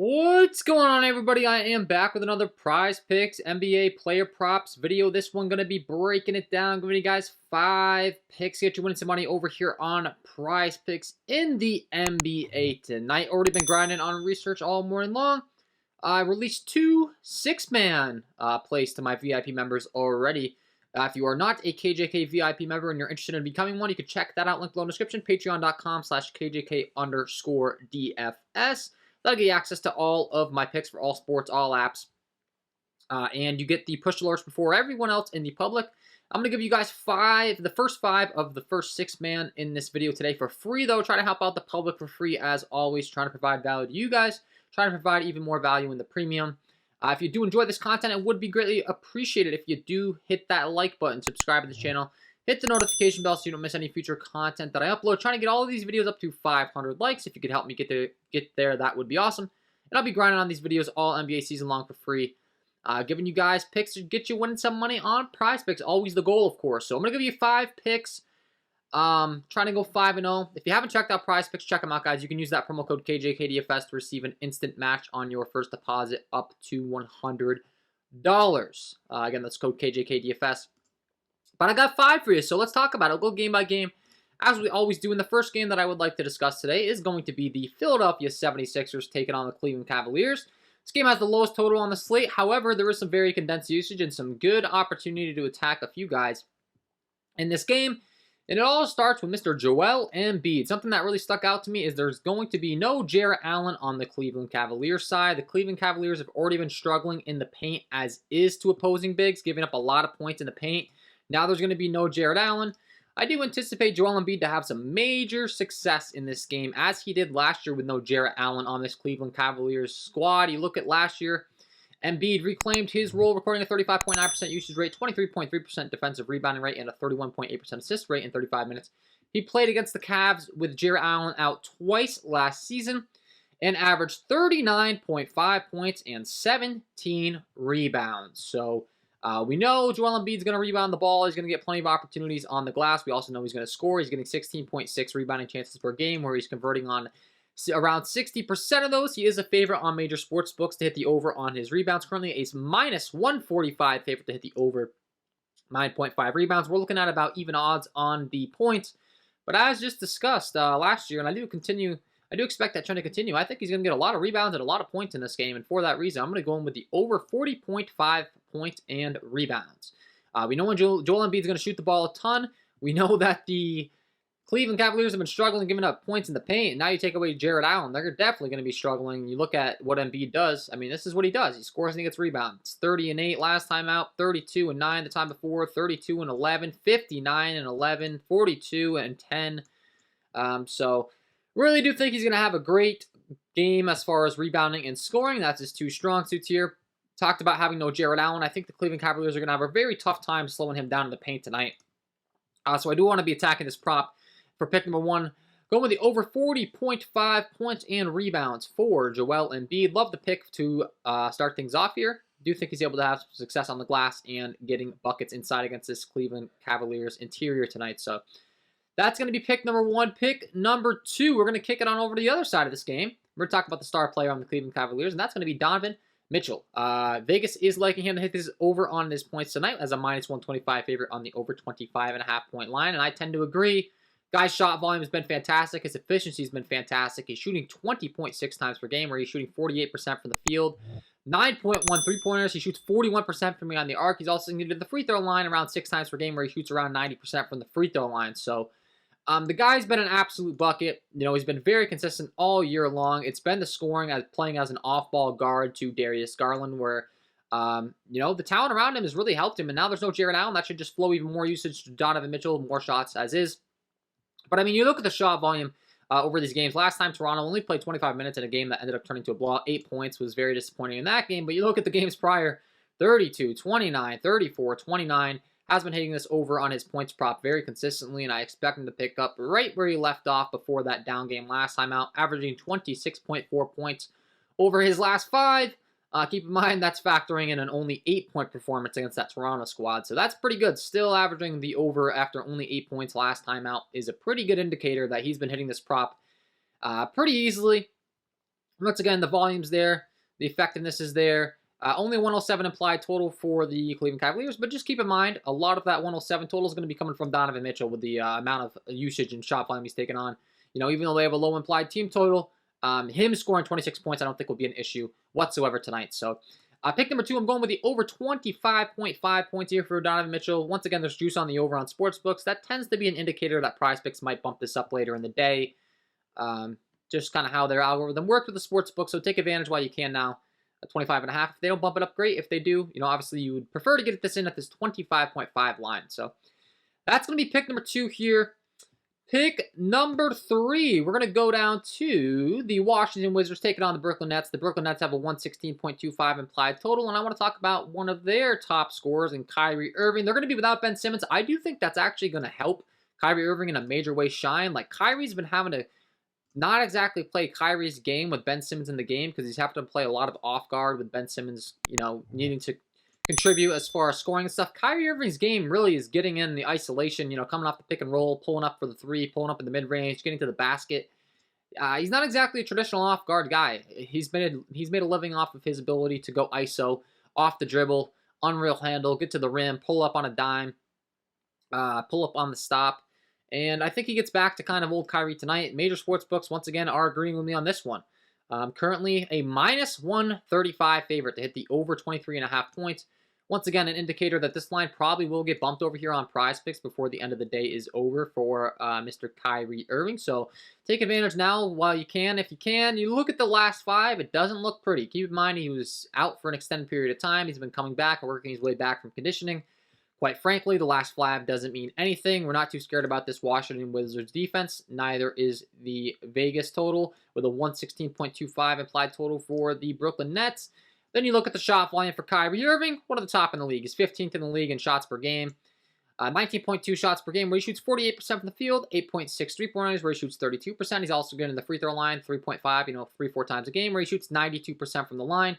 What's going on, everybody? I am back with another Prize Picks NBA player props video. This one going to be breaking it down, giving you guys 5 picks, get you winning some money over here on Prize Picks in the NBA tonight. Already been grinding on research all morning long. I released 2 6-man plays to my VIP members already. If you are not a KJK VIP member and you're interested in becoming one, you can check that out. Link below in the description. Patreon.com/KJK_DFS. That'll get you access to all of my picks for all sports, all apps. And you get the push alerts before everyone else in the public. I'm going to give you guys the first 5 of the first 6-man in this video today for free, though. Try to help out the public for free, as always. Trying to provide value to you guys. Trying to provide even more value in the premium. If you do enjoy this content, it would be greatly appreciated if you do hit that like button, subscribe to the channel, hit the notification bell so you don't miss any future content that I upload. Trying to get all of these videos up to 500 likes. If you could help me get there, that would be awesome. And I'll be grinding on these videos all NBA season long for free. Giving you guys picks to get you winning some money on Prize Picks. Always the goal, of course. So I'm going to give you 5 picks. Trying to go 5-0. If you haven't checked out Prize Picks, check them out, guys. You can use that promo code KJK DFS to receive an instant match on your first deposit up to $100. Again, that's code KJK DFS. But I got 5 for you, so let's talk about it. I'll go game by game, as we always do. And the first game that I would like to discuss today is going to be the Philadelphia 76ers taking on the Cleveland Cavaliers. This game has the lowest total on the slate. However, there is some very condensed usage and some good opportunity to attack a few guys in this game. And it all starts with Mr. Joel Embiid. Something that really stuck out to me is there's going to be no Jarrett Allen on the Cleveland Cavaliers side. The Cleveland Cavaliers have already been struggling in the paint as is to opposing bigs, giving up a lot of points in the paint. Now there's going to be no Jarrett Allen. I do anticipate Joel Embiid to have some major success in this game, as he did last year with no Jarrett Allen on this Cleveland Cavaliers squad. You look at last year, Embiid reclaimed his role, recording a 35.9% usage rate, 23.3% defensive rebounding rate, and a 31.8% assist rate in 35 minutes. He played against the Cavs with Jarrett Allen out twice last season and averaged 39.5 points and 17 rebounds. So we know Joel Embiid's going to rebound the ball. He's going to get plenty of opportunities on the glass. We also know he's going to score. He's getting 16.6 rebounding chances per game, where he's converting on around 60% of those. He is a favorite on major sports books to hit the over on his rebounds. Currently a minus 145 favorite to hit the over 9.5 rebounds. We're looking at about even odds on the points. But as just discussed last year, and I do expect that trend to continue. I think he's going to get a lot of rebounds and a lot of points in this game. And for that reason, I'm going to go in with the over 40.5 points and rebounds. We know when Joel Embiid is going to shoot the ball a ton. We know that the Cleveland Cavaliers have been struggling giving up points in the paint. And now you take away Jarrett Allen, they're definitely going to be struggling. You look at what Embiid does. I mean, this is what he does. He scores and he gets rebounds. 30-8 last time out, 32-9 the time before, 32-11, 59-11, 42-10. So really do think he's going to have a great game as far as rebounding and scoring. That's his 2 strong suits here. Talked about having no Jarrett Allen. I think the Cleveland Cavaliers are going to have a very tough time slowing him down in the paint tonight. So I do want to be attacking this prop for pick number 1. Going with the over 40.5 points and rebounds for Joel Embiid. Love the pick to start things off here. Do think he's able to have success on the glass and getting buckets inside against this Cleveland Cavaliers interior tonight. So that's going to be pick number 1. Pick number 2, we're going to kick it on over to the other side of this game. We're going to talk about the star player on the Cleveland Cavaliers, and that's going to be Donovan Mitchell. Vegas is liking him to hit this over on his points tonight as a minus 125 favorite on the over 25.5 point line, and I tend to agree. Guy's shot volume has been fantastic. His efficiency has been fantastic. He's shooting 20.6 times per game, where he's shooting 48% from the field. 9.1 3-pointers. He shoots 41% from beyond the arc. He's also needed the free throw line around 6 times per game, where he shoots around 90% from the free throw line. So the guy's been an absolute bucket. You know, he's been very consistent all year long. It's been the scoring as playing as an off-ball guard to Darius Garland, where you know, the talent around him has really helped him. And now there's no Jarrett Allen. That should just flow even more usage to Donovan Mitchell, more shots as is. But I mean, you look at the shot volume over these games. Last time Toronto only played 25 minutes in a game that ended up turning to a blowout. 8 points was very disappointing in that game. But you look at the games prior, 32, 29, 34, 29. Has been hitting this over on his points prop very consistently, and I expect him to pick up right where he left off before that down game last time out, averaging 26.4 points over his last 5. Keep in mind, that's factoring in an only 8-point performance against that Toronto squad. So that's pretty good. Still averaging the over after only 8 points last time out is a pretty good indicator that he's been hitting this prop pretty easily. Once again, the volume's there. The effectiveness is there. Only 107 implied total for the Cleveland Cavaliers, but just keep in mind, a lot of that 107 total is going to be coming from Donovan Mitchell with the amount of usage and shot volume he's taken on. You know, even though they have a low implied team total, him scoring 26 points I don't think will be an issue whatsoever tonight. So pick number 2, I'm going with the over 25.5 points here for Donovan Mitchell. Once again, there's juice on the over on sportsbooks. That tends to be an indicator that Prizepicks might bump this up later in the day. Just kind of how their algorithm works with the sportsbook, so take advantage while you can now. 25.5. If they don't bump it up, great. If they do, you know, obviously you would prefer to get this in at this 25.5 line. So that's going to be pick number 2 here. Pick number 3, we're going to go down to the Washington Wizards taking on the Brooklyn Nets. The Brooklyn Nets have a 116.25 implied total, and I want to talk about one of their top scorers in Kyrie Irving. They're going to be without Ben Simmons. I do think that's actually going to help Kyrie Irving in a major way shine. Like, Kyrie's been having to not exactly play Kyrie's game with Ben Simmons in the game because he's having to play a lot of off guard with Ben Simmons, you know, needing to contribute as far as scoring and stuff. Kyrie Irving's game really is getting in the isolation, you know, coming off the pick and roll, pulling up for the 3, pulling up in the mid-range, getting to the basket. He's not exactly a traditional off guard guy. He's made a living off of his ability to go ISO, off the dribble, unreal handle, get to the rim, pull up on a dime, pull up on the stop. And I think he gets back to kind of old Kyrie tonight. Major sports books, once again, are agreeing with me on this one. Currently a minus 135 favorite to hit the over 23.5 points. Once again, an indicator that this line probably will get bumped over here on Prizepicks before the end of the day is over for Mr. Kyrie Irving. So take advantage now while you can. If you can, you look at the last 5. It doesn't look pretty. Keep in mind he was out for an extended period of time. He's been coming back and working his way back from conditioning. Quite frankly, the last flab doesn't mean anything. We're not too scared about this Washington Wizards defense. Neither is the Vegas total with a 116.25 implied total for the Brooklyn Nets. Then you look at the shot volume for Kyrie Irving, one of the top in the league. He's 15th in the league in shots per game. 19.2 shots per game where he shoots 48% from the field, 8.6 3-pointers where he shoots 32%. He's also good in the free throw line, 3.5, you know, 3-4 times a game where he shoots 92% from the line.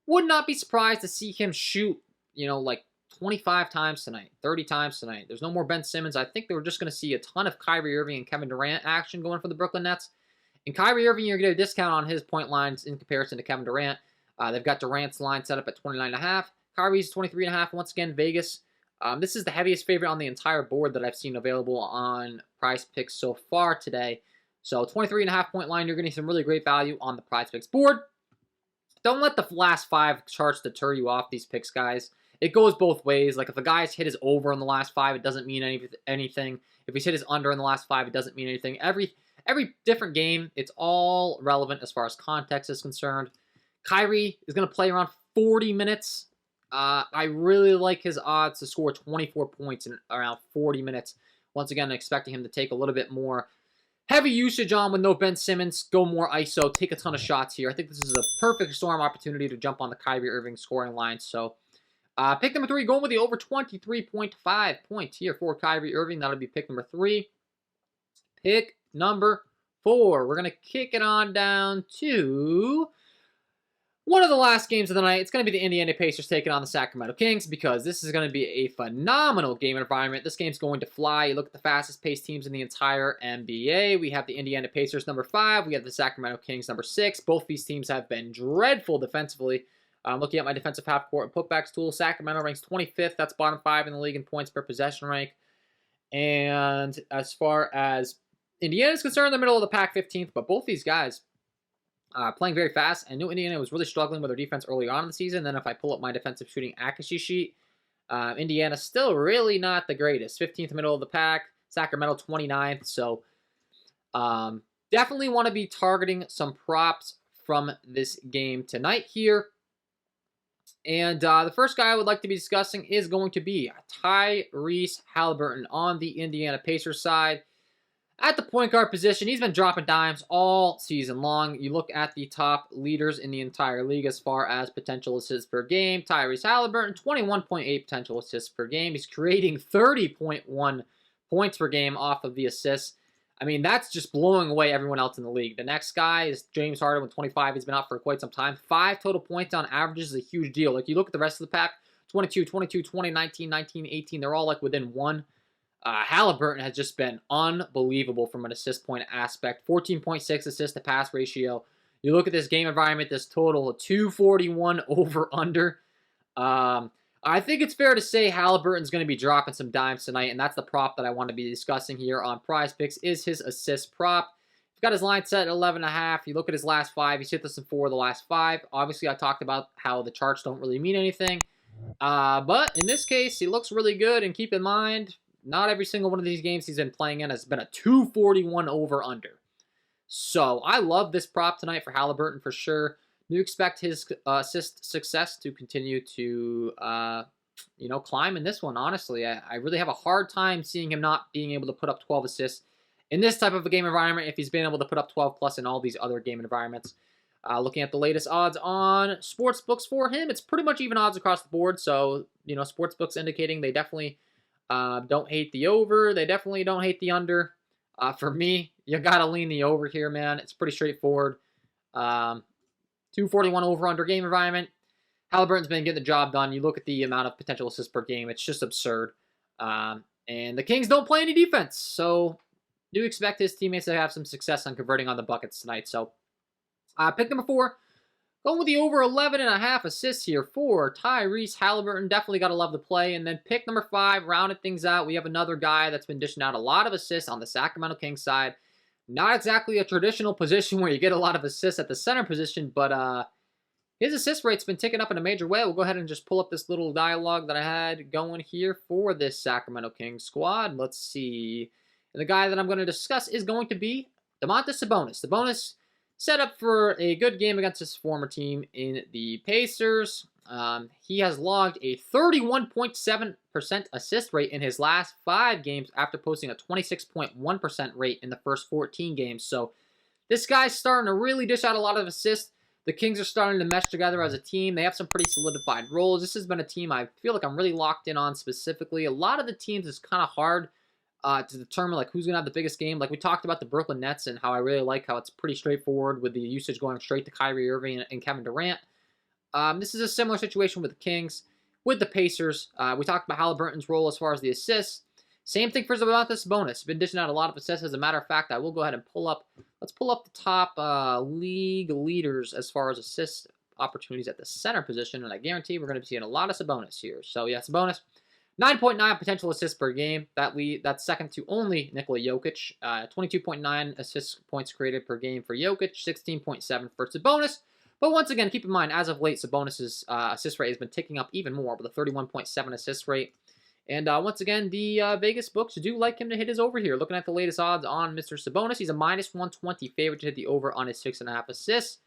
Would not be surprised to see him shoot, you know, like 25 times tonight, 30 times tonight. There's no more Ben Simmons. I think they were just going to see a ton of Kyrie Irving and Kevin Durant action going for the Brooklyn Nets. And Kyrie Irving, you're going to get a discount on his point lines in comparison to Kevin Durant. They've got Durant's line set up at 29.5. Kyrie's 23.5. Once again, Vegas. This is the heaviest favorite on the entire board that I've seen available on Prizepicks so far today. So 23.5 point line, you're getting some really great value on the Prizepicks board. Don't let the last 5 charts deter you off these picks, guys. It goes both ways. Like, if a guy's hit his over in the last 5, it doesn't mean anything. If he's hit his under in the last 5, it doesn't mean anything. Every different game, it's all relevant as far as context is concerned. Kyrie is going to play around 40 minutes. I really like his odds to score 24 points in around 40 minutes. Once again, I'm expecting him to take a little bit more heavy usage on with no Ben Simmons, go more ISO, take a ton of shots here. I think this is a perfect storm opportunity to jump on the Kyrie Irving scoring line. So pick number 3, going with the over 23.5 points here for Kyrie Irving. That'll be pick number 3. Pick number 4. We're going to kick it on down to one of the last games of the night. It's going to be the Indiana Pacers taking on the Sacramento Kings because this is going to be a phenomenal game environment. This game's going to fly. You look at the fastest-paced teams in the entire NBA. We have the Indiana Pacers number 5. We have the Sacramento Kings number 6. Both these teams have been dreadful defensively. Looking at my defensive half-court and putbacks tool, Sacramento ranks 25th. That's bottom 5 in the league in points per possession rank. And as far as Indiana is concerned, in the middle of the pack, 15th. But both these guys playing very fast. I knew Indiana was really struggling with their defense early on in the season. Then if I pull up my defensive shooting accuracy sheet, Indiana's still really not the greatest. 15th middle of the pack. Sacramento 29th. So definitely want to be targeting some props from this game tonight here. And the first guy I would like to be discussing is going to be Tyrese Halliburton on the Indiana Pacers side. At the point guard position, he's been dropping dimes all season long. You look at the top leaders in the entire league as far as potential assists per game. Tyrese Halliburton, 21.8 potential assists per game. He's creating 30.1 points per game off of the assists. I mean, that's just blowing away everyone else in the league. The next guy is James Harden with 25. He's been out for quite some time. 5 total points on average is a huge deal. Like, you look at the rest of the pack, 22, 22, 20, 19, 19, 18. They're all like within 1. Halliburton has just been unbelievable from an assist point aspect. 14.6 assist to pass ratio. You look at this game environment, this total, 241 over-under. I think it's fair to say Halliburton's going to be dropping some dimes tonight, and that's the prop that I want to be discussing here on Prizepicks, is his assist prop. He's got his line set at 11.5. You look at his last 5. He's hit this in 4 of the last 5. Obviously, I talked about how the charts don't really mean anything. But in this case, he looks really good, and keep in mind, not every single one of these games he's been playing in has been a 241 over-under. So I love this prop tonight for Halliburton for sure. Do expect his assist success to continue to, climb in this one, honestly. I really have a hard time seeing him not being able to put up 12 assists in this type of a game environment if he's been able to put up 12 plus in all these other game environments. Looking at the latest odds on sports books for him, it's pretty much even odds across the board. So, sports books indicating they definitely don't hate the over. They definitely don't hate the under. For me, you got to lean the over here, man. It's pretty straightforward. 241 over-under game environment. Halliburton's been getting the job done. You look at the amount of potential assists per game. It's just absurd. And the Kings don't play any defense. So do expect his teammates to have some success on converting on the buckets tonight. So pick number 4. Going with the over 11.5 assists here for Tyrese Halliburton. Definitely got to love the play. And then pick number 5, rounded things out. We have another guy that's been dishing out a lot of assists on the Sacramento Kings side. Not exactly a traditional position where you get a lot of assists at the center position, but his assist rate's been ticking up in a major way. We'll go ahead and just pull up this little dialogue that I had going here for this Sacramento Kings squad. Let's see. And the guy that I'm going to discuss is going to be Domantas Sabonis. Sabonis set up for a good game against his former team in the Pacers. He has logged a 31.7% assist rate in his last 5 games after posting a 26.1% rate in the first 14 games. So this guy's starting to really dish out a lot of assists. The Kings are starting to mesh together as a team. They have some pretty solidified roles. This has been a team I feel like I'm really locked in on specifically. A lot of the teams is kind of hard to determine like who's going to have the biggest game. Like we talked about the Brooklyn Nets and how I really like how it's pretty straightforward with the usage going straight to Kyrie Irving and Kevin Durant. This is a similar situation with the Kings. With the Pacers, we talked about Halliburton's role as far as the assists. Same thing for Domantas Sabonis. Been dishing out a lot of assists. As a matter of fact, I will go ahead and let's pull up the top league leaders as far as assist opportunities at the center position, and I guarantee we're going to be seeing a lot of Sabonis here. So yeah, Sabonis, 9.9 potential assists per game. That's second to only Nikola Jokic. 22.9 assist points created per game for Jokic, 16.7 for Sabonis. But once again, keep in mind, as of late, Sabonis' assist rate has been ticking up even more with a 31.7 assist rate. And once again, the Vegas books do like him to hit his over here. Looking at the latest odds on Mr. Sabonis, he's a minus 120 favorite to hit the over on his 6.5 assists.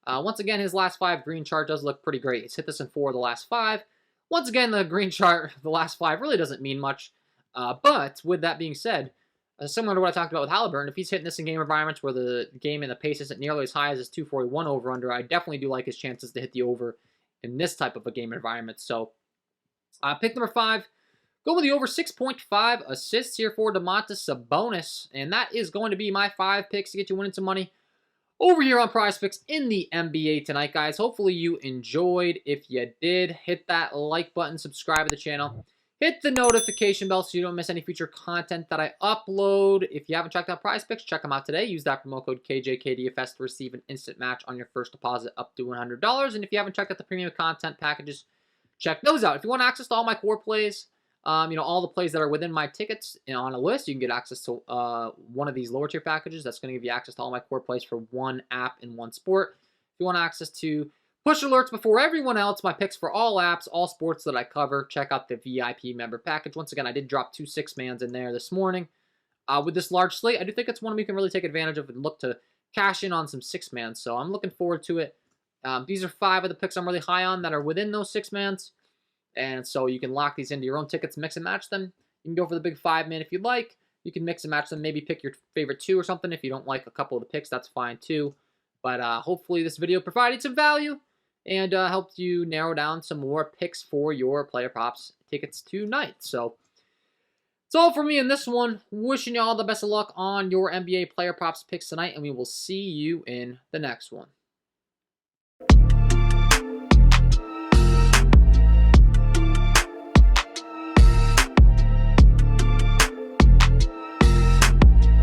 Once again, his last 5 green chart does look pretty great. He's hit this in 4 of the last 5. Once again, the green chart, the last 5, really doesn't mean much. But with that being said, similar to what I talked about with Halliburton, if he's hitting this in game environments where the game and the pace isn't nearly as high as his 241 over-under, I definitely do like his chances to hit the over in this type of a game environment. So, pick number 5. Go with the over 6.5 assists here for Domantas Sabonis. And that is going to be my 5 picks to get you winning some money over here on Prizepicks in the NBA tonight, guys. Hopefully you enjoyed. If you did, hit that like button, subscribe to the channel. Hit the notification bell so you don't miss any future content that I upload. If you haven't checked out Prizepicks, check them out today. Use that promo code KJK DFS to receive an instant match on your first deposit up to $100. And if you haven't checked out the premium content packages, check those out. If you want access to all my core plays, all the plays that are within my tickets on a list, you can get access to one of these lower tier packages. That's going to give you access to all my core plays for one app in one sport. If you want access to push alerts before everyone else, my picks for all apps, all sports that I cover, check out the VIP member package. Once again, I did drop 2 6-mans in there this morning. With this large slate, I do think it's one we can really take advantage of and look to cash in on some 6-mans. So I'm looking forward to it. These are 5 of the picks I'm really high on that are within those 6-mans. And so you can lock these into your own tickets, mix and match them. You can go for the big 5-man if you'd like. You can mix and match them, maybe pick your favorite 2 or something. If you don't like a couple of the picks, that's fine too. But hopefully this video provided some value and helped you narrow down some more picks for your player props tickets tonight. So that's all for me in this one. Wishing you all the best of luck on your NBA player props picks tonight, and we will see you in the next one.